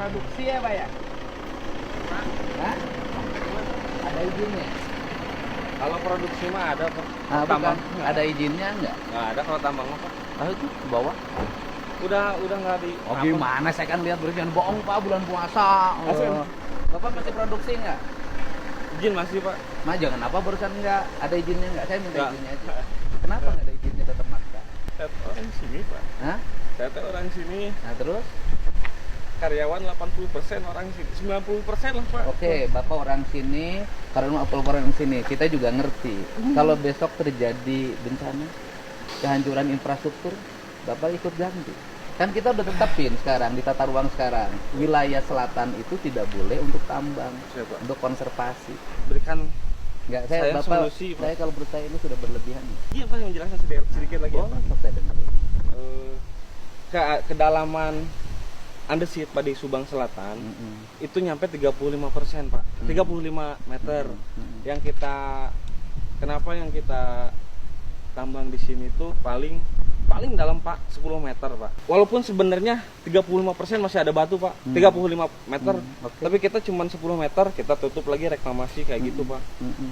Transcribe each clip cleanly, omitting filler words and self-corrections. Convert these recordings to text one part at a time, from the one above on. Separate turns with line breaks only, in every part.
produksi ya Pak ya? Hah? Ada izinnya?
Kalau produksi mah ada Pak.
Ah,
Tambang
bukan. Ada izinnya nggak?
nggak ada kalau tambang mah Pak.
Ah, itu ke bawah.
Udah nggak di.
Oh gimana? Saya kan lihat berita bohong Pak, bulan puasa.
Asli.
Bapak masih produksi nggak?
Izin masih Pak.
Mah jangan apa barusan nggak? Ada izinnya nggak? Saya minta
Nggak.
izinnya aja. Kenapa nggak ada izinnya tetap maksa?
Saya tuh orang sini Pak.
Hah?
Saya tuh orang sini.
Nah terus?
Karyawan 80% orang sini, 90% lah Pak.
Oke, Bapak orang sini, karena Apple orang sini, kita juga ngerti. Kalau besok terjadi bencana, kehancuran infrastruktur, Bapak ikut ganti. Kan kita udah tetapin sekarang di tata ruang sekarang, wilayah selatan itu tidak boleh untuk tambang,
Siapa?
untuk konservasi.
Berikan.
Enggak,
Saya
Bapak,
solusi, Pak.
saya kalau menurut saya ini sudah berlebihan.
Iya Pak, yang menjelaskan sedikit lagi ya
Boleh,
Pak.
sok saya dengar.
Kedalaman andesit Pak di Subang Selatan
Mm-mm.
itu nyampe 35% Pak. 35 meter.
Mm-mm.
Yang kenapa yang kita tambang di sini tuh paling dalam Pak 10 meter Pak. Walaupun sebenarnya 35% masih ada batu Pak. 35 meter.
Oke.
Tapi kita cuma 10 meter, kita tutup lagi reklamasi kayak gitu Pak.
Mm-mm.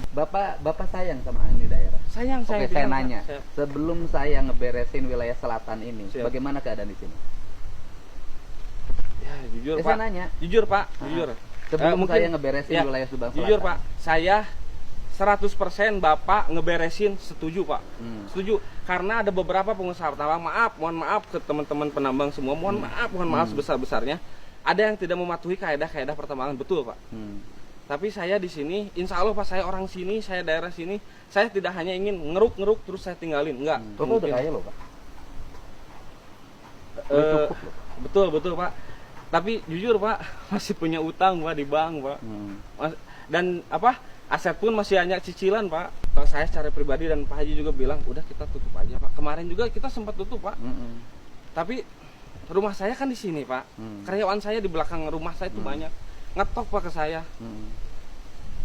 Bapak sayang sama ini daerah.
Sayang
Oke, saya
bilang, Pak.
nanya. Sebelum saya ngeberesin wilayah selatan ini,
Siap.
bagaimana keadaan di sini?
Ya, jujur
Saya
Pak.
nanya.
Jujur Pak,
Ah.
jujur.
Sebelum
Mungkin-
saya ngeberesin
ya,
wilayah Subang Selatan.
Jujur Pak, saya 100% Bapak ngeberesin setuju Pak. Setuju. Karena ada beberapa pengusaha tambang, mohon maaf ke teman-teman penambang semua, mohon maaf sebesar-besarnya. Ada yang tidak mematuhi kaedah-kaedah pertambangan, betul Pak. Tapi saya di sini, insya Allah Pak, saya orang sini, saya daerah sini, saya tidak hanya ingin ngeruk terus saya tinggalin, enggak.
Bapak udah kaya loh Pak.
Eh,
Udah cukup loh.
betul Pak. Tapi jujur Pak, masih punya utang Pak di bank Pak. Dan aset pun masih hanya cicilan Pak. Kalau saya secara pribadi dan Pak Haji juga bilang, udah kita tutup aja Pak. Kemarin juga kita sempat tutup Pak. Tapi rumah saya kan di sini Pak. Karyawan saya di belakang rumah saya itu banyak. Ngetok Pak ke saya.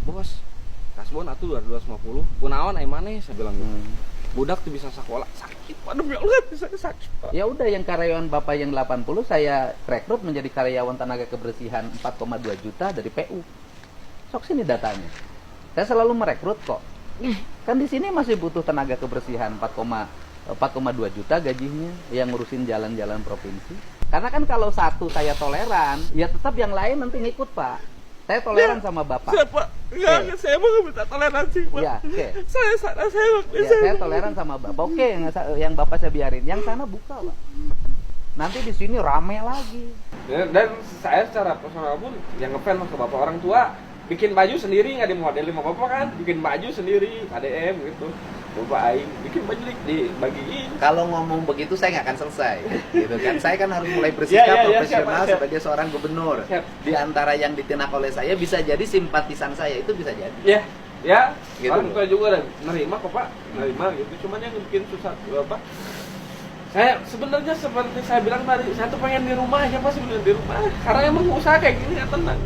Bos, kasbon atuh 250. Kunaon ai maneh saya bilang gitu. Budak tuh bisa sekolah. Sakit Pak, demi Allah bisa sakit Pak.
Ya udah, yang karyawan Bapak yang 80 saya rekrut menjadi karyawan tenaga kebersihan 4,2 juta dari PU. Sok sini datanya. Saya selalu merekrut kok. Kan di sini masih butuh tenaga kebersihan 4,2 juta gajinya yang ngurusin jalan-jalan provinsi. Karena kan kalau satu saya toleran, ya tetap yang lain nanti ngikut Pak. Saya toleran sama Bapak.
Siapa? Enggak, saya mau minta toleransi Pak.
Ya, oke.
Saya nggak
Ya,
bisa.
saya toleran sama Bapak. Oke, yang Bapak saya biarin. Yang sana buka, Pak. Nanti di sini rame lagi.
Dan saya secara personal pun yang ngefans ke bapak orang tua, bikin baju sendiri nggak dimodelin sama bapak kan, bikin baju sendiri ADM gitu. Bapak aing bikin baju dibagiin.
Kalau ngomong begitu saya nggak akan selesai, gitu kan? Saya kan harus mulai bersikap profesional
siap.
sebagai seorang gubernur.
Siap.
Di antara yang ditinak oleh saya bisa jadi simpatisan saya itu bisa jadi.
Ya,
Gitu
orang
loh.
tua juga udah nerima kok Pak, nerima gitu. Cuman yang bikin susah Bapak. Saya sebenarnya seperti saya bilang tadi, saya tuh pengen di rumah aja Pak, sebenarnya di rumah. Karena emang usaha kayak gini nggak tenang.